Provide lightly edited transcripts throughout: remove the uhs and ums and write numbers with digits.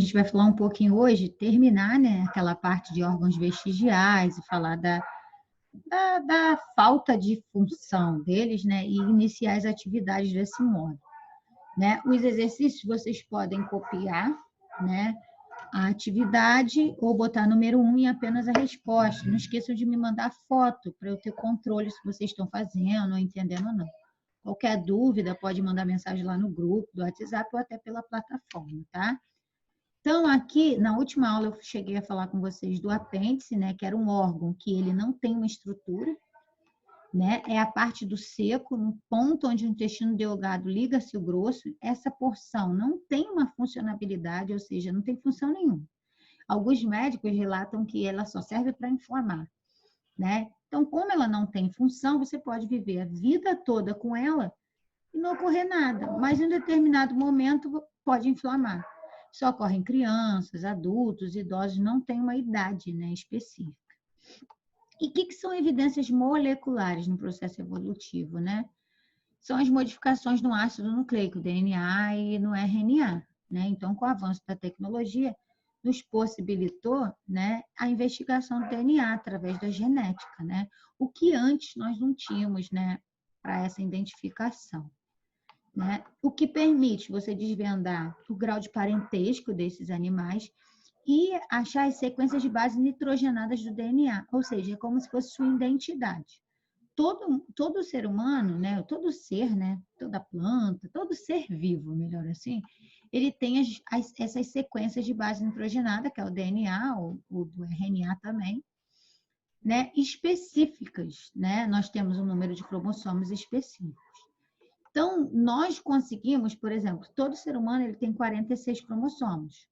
A gente vai falar um pouquinho hoje, terminar, né, aquela parte de órgãos vestigiais e falar da falta de função deles, né, e iniciar as atividades desse modo, né? Os exercícios vocês podem copiar, né, a atividade ou botar número 1 e apenas a resposta. Não esqueçam de me mandar foto para eu ter controle se vocês estão fazendo ou entendendo ou não. Qualquer dúvida, pode mandar mensagem lá no grupo do WhatsApp ou até pela plataforma, tá? Então, aqui, na última aula, eu cheguei a falar com vocês do apêndice, né, que era um órgão que ele não tem uma estrutura, né, é a parte do seco, no ponto onde o intestino delgado liga-se ao grosso. Essa porção não tem uma funcionabilidade, ou seja, não tem função nenhuma. Alguns médicos relatam que ela só serve para inflamar, né? Então, como ela não tem função, você pode viver a vida toda com ela e não ocorrer nada, mas em um determinado momento pode inflamar. Isso ocorre em crianças, adultos, idosos, não tem uma idade, né, específica. E o que são evidências moleculares no processo evolutivo, né? São as modificações no ácido nucleico, DNA e no RNA, né? Então, com o avanço da tecnologia, nos possibilitou, né, a investigação do DNA através da genética, né? O que antes nós não tínhamos, né, para essa identificação, né? O que permite você desvendar o grau de parentesco desses animais e achar as sequências de base nitrogenadas do DNA, ou seja, é como se fosse sua identidade. Todo ser humano, né, todo ser, né, toda planta, todo ser vivo, melhor assim, ele tem essas sequências de base nitrogenada, que é o DNA, ou do RNA também, né, específicas, né? Nós temos um número de cromossomos específicos. Então, nós conseguimos, por exemplo, todo ser humano ele tem 46 cromossomos.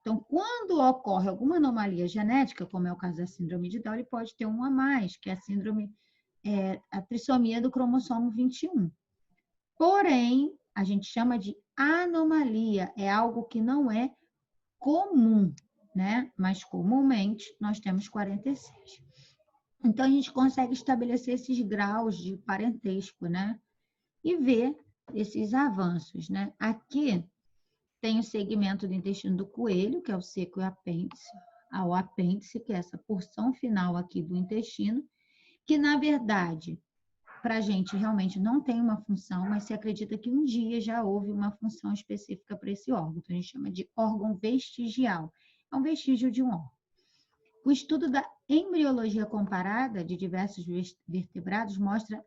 Então, quando ocorre alguma anomalia genética, como é o caso da síndrome de Down, ele pode ter um a mais, que é a trissomia do cromossomo 21. Porém, a gente chama de anomalia, é algo que não é comum, né? Mas comumente nós temos 46. Então, a gente consegue estabelecer esses graus de parentesco, né? E ver esses avanços, né? Aqui tem o segmento do intestino do coelho, que é o seco e apêndice, ao apêndice, que é essa porção final aqui do intestino, que na verdade, para a gente realmente não tem uma função, mas se acredita que um dia já houve uma função específica para esse órgão. Então, a gente chama de órgão vestigial. É um vestígio de um órgão. O estudo da embriologia comparada de diversos vertebrados mostra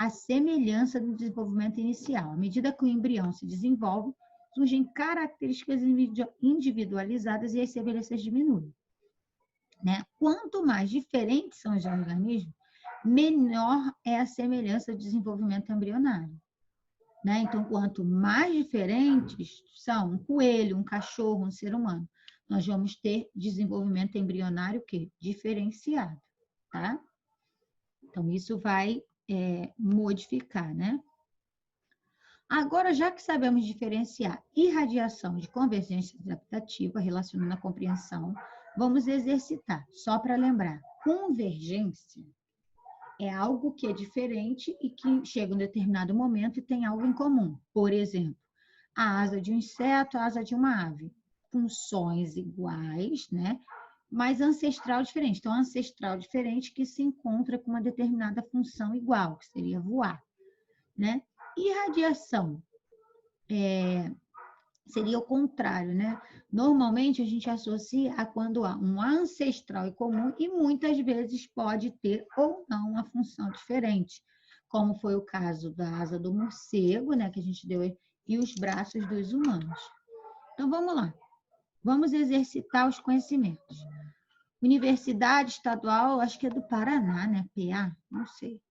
a semelhança do desenvolvimento inicial. À medida que o embrião se desenvolve, surgem características individualizadas e as semelhanças diminuem, né? Quanto mais diferentes são os organismos, menor é a semelhança do desenvolvimento embrionário, né? Então, quanto mais diferentes são um coelho, um cachorro, um ser humano, nós vamos ter desenvolvimento embrionário que diferenciado, tá? Então, isso vai modificar, né? Agora, já que sabemos diferenciar irradiação de convergência adaptativa, relacionando a compreensão, vamos exercitar. Só para lembrar, convergência é algo que é diferente e que chega em um determinado momento e tem algo em comum. Por exemplo, a asa de um inseto, a asa de uma ave. Funções iguais, né? Mas ancestral diferente. Então, ancestral diferente que se encontra com uma determinada função igual, que seria voar, né? Irradiação seria o contrário, né? Normalmente a gente associa a quando há um ancestral e comum e muitas vezes pode ter ou não uma função diferente, como foi o caso da asa do morcego, né, que a gente deu, e os braços dos humanos. Então vamos lá, vamos exercitar os conhecimentos. Universidade Estadual, acho que é do Paraná, né? PA, não sei.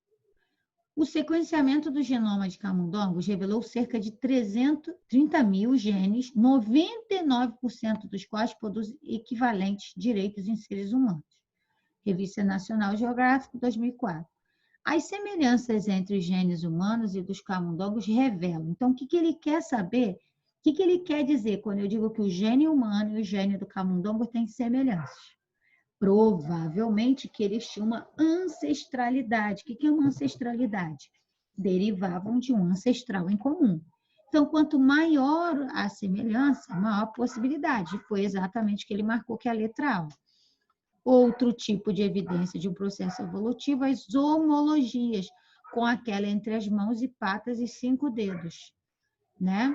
O sequenciamento do genoma de camundongos revelou cerca de 330 mil genes, 99% dos quais produzem equivalentes direitos em seres humanos. Revista National Geographic, 2004. As semelhanças entre os genes humanos e dos camundongos revelam. Então, o que ele quer saber? O que ele quer dizer quando eu digo que o gene humano e o gene do camundongo têm semelhanças? Provavelmente que eles tinham uma ancestralidade. O que é uma ancestralidade? Derivavam de um ancestral em comum. Então, quanto maior a semelhança, maior a possibilidade. E foi exatamente o que ele marcou, que é a letra A. Outro tipo de evidência de um processo evolutivo, as homologias, com aquela entre as mãos e patas e 5 dedos, né?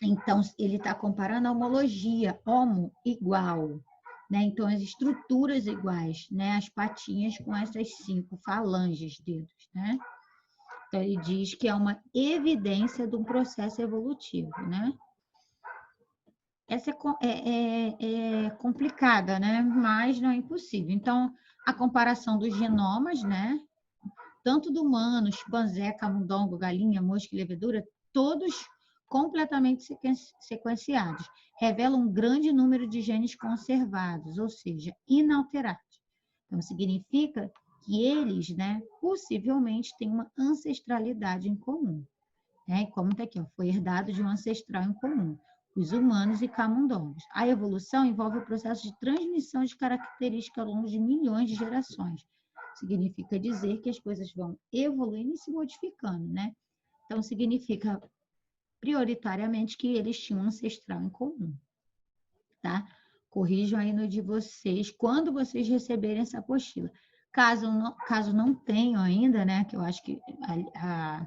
Então, ele está comparando a homologia, homo, igual, né? Então, as estruturas iguais, né? As patinhas com essas 5 falanges, dedos, né? Então, ele diz que é uma evidência de um processo evolutivo, né? Essa é complicada, né? Mas não é impossível. Então, a comparação dos genomas, né? Tanto do humano, chimpanzé, camundongo, galinha, mosca e levedura, todos completamente sequenciados, revelam um grande número de genes conservados, ou seja, inalterados. Então, significa que eles, né, possivelmente têm uma ancestralidade em comum, né? Como está aqui, ó, foi herdado de um ancestral em comum, os humanos e camundongos. A evolução envolve o processo de transmissão de características ao longo de milhões de gerações. Significa dizer que as coisas vão evoluindo e se modificando, né? Então, significa prioritariamente que eles tinham um ancestral em comum, tá? Corrijam aí no de vocês quando vocês receberem essa apostila. Caso não tenham ainda, né? Que eu acho que a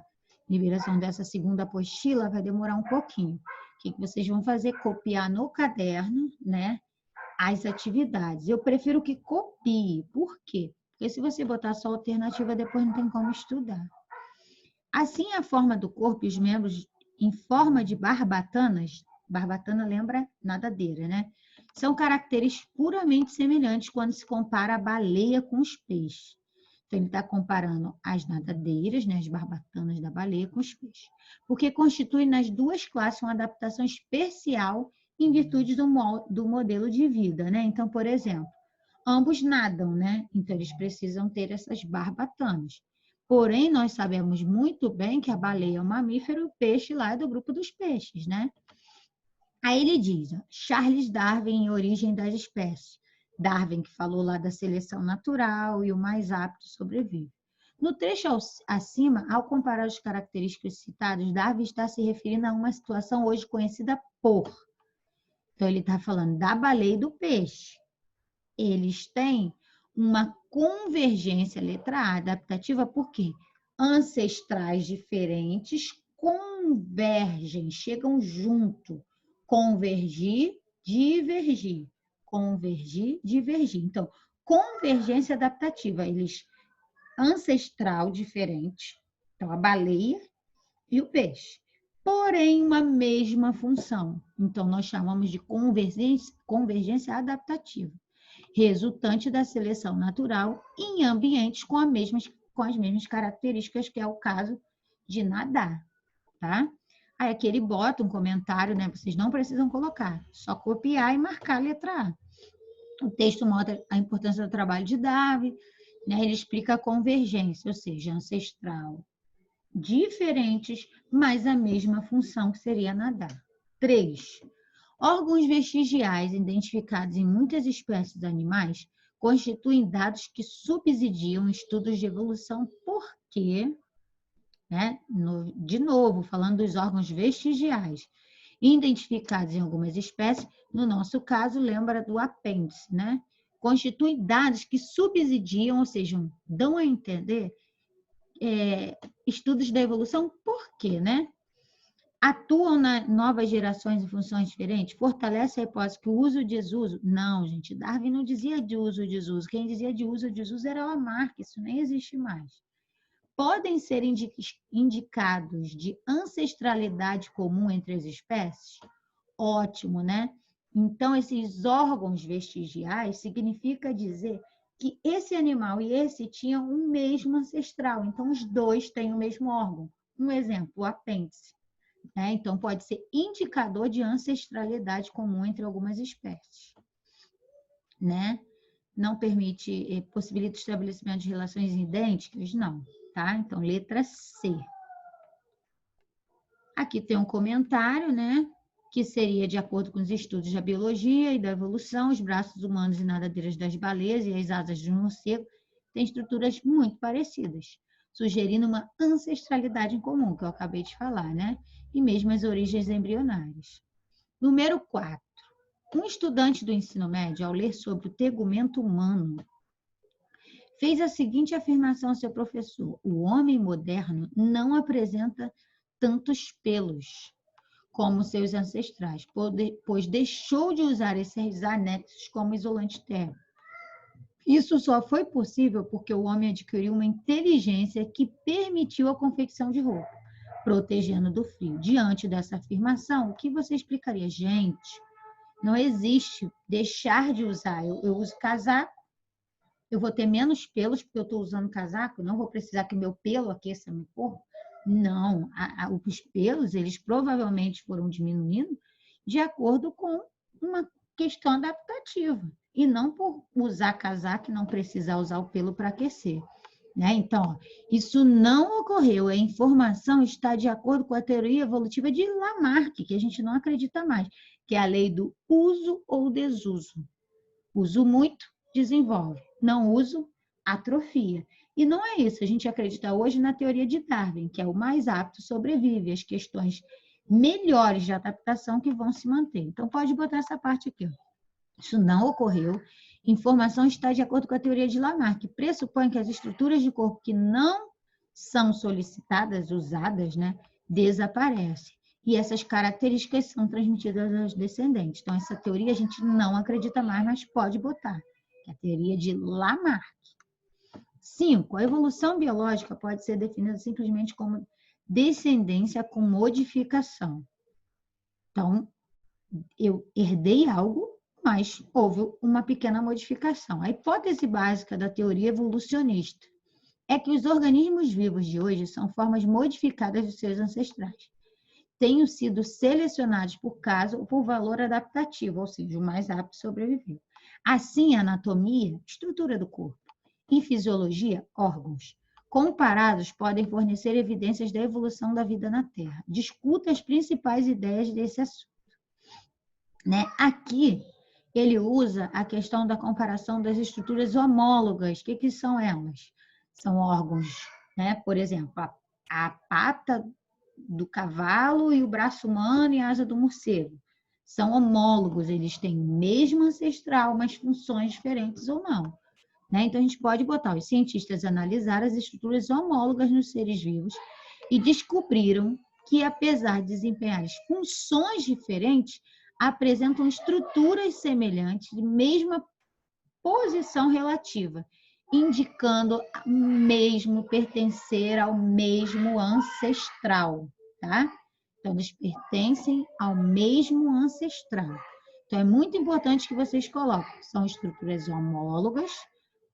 liberação dessa segunda apostila vai demorar um pouquinho. O que vocês vão fazer? Copiar no caderno, né? As atividades. Eu prefiro que copie. Por quê? Porque se você botar só alternativa, depois não tem como estudar. Assim, a forma do corpo e os membros em forma de barbatanas, barbatana lembra nadadeira, né? São caracteres puramente semelhantes quando se compara a baleia com os peixes. Então, ele está comparando as nadadeiras, né, as barbatanas da baleia, com os peixes. Porque constitui nas duas classes uma adaptação especial em virtude do modelo de vida, né? Então, por exemplo, ambos nadam, né? Então, eles precisam ter essas barbatanas. Porém, nós sabemos muito bem que a baleia é um mamífero e o peixe lá é do grupo dos peixes, né? Aí ele diz, ó, Charles Darwin em Origem das Espécies. Darwin que falou lá da seleção natural e o mais apto sobrevive. No trecho acima, ao comparar as características citadas, Darwin está se referindo a uma situação hoje conhecida por. Então, ele está falando da baleia e do peixe. Eles têm uma convergência, letra A, adaptativa, porque ancestrais diferentes convergem, chegam junto. Convergir, divergir. Convergir, divergir. Então, convergência adaptativa, eles ancestral diferente, então a baleia e o peixe, porém uma mesma função. Então, nós chamamos de convergência adaptativa, resultante da seleção natural em ambientes com as mesmas características, que é o caso de nadar, tá? Aí aqui ele bota um comentário, né? Vocês não precisam colocar, só copiar e marcar a letra A. O texto mostra a importância do trabalho de Darwin, né? Ele explica a convergência, ou seja, ancestral diferentes, mas a mesma função, que seria nadar. 3. Órgãos vestigiais identificados em muitas espécies de animais constituem dados que subsidiam estudos de evolução, porque, né, de novo, falando dos órgãos vestigiais identificados em algumas espécies, no nosso caso, lembra do apêndice, né? Constituem dados que subsidiam, ou seja, dão a entender estudos da evolução, por quê, né? Atuam nas novas gerações em funções diferentes? Fortalece a hipótese que o uso e o desuso? Não, gente, Darwin não dizia de uso e desuso. Quem dizia de uso e desuso era Lamarck, isso nem existe mais. Podem ser indicados de ancestralidade comum entre as espécies? Ótimo, né? Então, esses órgãos vestigiais significa dizer que esse animal e esse tinham o mesmo ancestral. Então, os dois têm o mesmo órgão. Um exemplo, o apêndice. Né? Então, pode ser indicador de ancestralidade comum entre algumas espécies. Né? Não permite, possibilita o estabelecimento de relações idênticas? Não. Tá? Então, letra C. Aqui tem um comentário, né? Que seria, de acordo com os estudos da biologia e da evolução, os braços humanos e nadadeiras das baleias e as asas do morcego têm estruturas muito parecidas, sugerindo uma ancestralidade em comum, que eu acabei de falar, né? e mesmo as origens embrionárias. Número 4. Um estudante do ensino médio, ao ler sobre o tegumento humano, fez a seguinte afirmação ao seu professor: o homem moderno não apresenta tantos pelos como seus ancestrais, pois deixou de usar esses anexos como isolante térmico. Isso só foi possível porque o homem adquiriu uma inteligência que permitiu a confecção de roupa, protegendo do frio. Diante dessa afirmação, o que você explicaria? Gente, não existe deixar de usar. Eu uso casaco, eu vou ter menos pelos porque eu estou usando casaco, não vou precisar que meu pelo aqueça meu corpo. Não, os pelos, eles provavelmente foram diminuindo de acordo com uma questão adaptativa, e não por usar casaco e não precisar usar o pelo para aquecer. Né? Então, isso não ocorreu. A informação está de acordo com a teoria evolutiva de Lamarck, que a gente não acredita mais, que é a lei do uso ou desuso. Uso muito, desenvolve. Não uso, atrofia. E não é isso. A gente acredita hoje na teoria de Darwin, que é o mais apto sobrevive, as questões melhores de adaptação que vão se manter. Então, pode botar essa parte aqui. Isso não ocorreu. Informação está de acordo com a teoria de Lamarck, que pressupõe que as estruturas de corpo que não são solicitadas, usadas, né, desaparecem. E essas características são transmitidas aos descendentes. Então, essa teoria a gente não acredita mais, mas pode botar, que é a teoria de Lamarck. 5. A evolução biológica pode ser definida simplesmente como descendência com modificação. Então, eu herdei algo, mas houve uma pequena modificação. A hipótese básica da teoria evolucionista é que os organismos vivos de hoje são formas modificadas de seus ancestrais. Tenham sido selecionados por caso ou por valor adaptativo, ou seja, o mais apto a sobreviver. Assim, a anatomia, estrutura do corpo, e fisiologia, órgãos, comparados podem fornecer evidências da evolução da vida na Terra. Discuta as principais ideias desse assunto. Né? Aqui, ele usa a questão da comparação das estruturas homólogas. O que são elas? São órgãos, né? Por exemplo, a pata do cavalo e o braço humano e a asa do morcego. São homólogos, eles têm o mesmo ancestral, mas funções diferentes ou não. Né? Então, a gente pode botar, os cientistas analisaram as estruturas homólogas nos seres vivos e descobriram que, apesar de desempenhar funções diferentes, apresentam estruturas semelhantes de mesma posição relativa, indicando mesmo pertencer ao mesmo ancestral, tá? Então, eles pertencem ao mesmo ancestral. Então, é muito importante que vocês coloquem, são estruturas homólogas,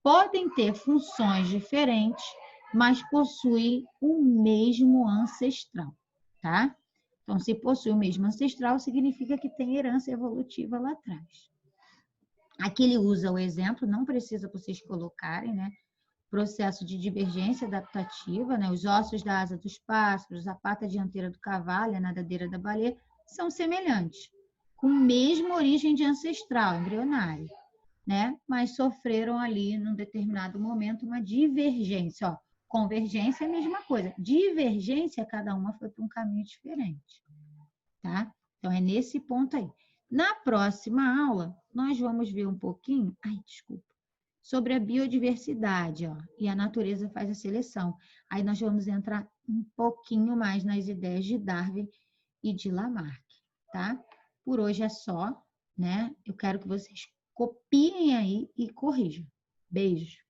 podem ter funções diferentes, mas possuem o mesmo ancestral, tá? Então, se possui o mesmo ancestral, significa que tem herança evolutiva lá atrás. Aqui ele usa o exemplo, não precisa vocês colocarem, né? Processo de divergência adaptativa, né? Os ossos da asa dos pássaros, a pata dianteira do cavalo, a nadadeira da baleia, são semelhantes, com a mesma origem de ancestral, embrionário, né? Mas sofreram ali, num determinado momento, uma divergência. Ó, convergência é a mesma coisa. Divergência, cada uma foi para um caminho diferente, tá? Então, é nesse ponto aí. Na próxima aula, nós vamos ver um pouquinho, sobre a biodiversidade, ó, e a natureza faz a seleção. Aí nós vamos entrar um pouquinho mais nas ideias de Darwin e de Lamarck, tá? Por hoje é só, né? Eu quero que vocês copiem aí e corrijam. Beijo!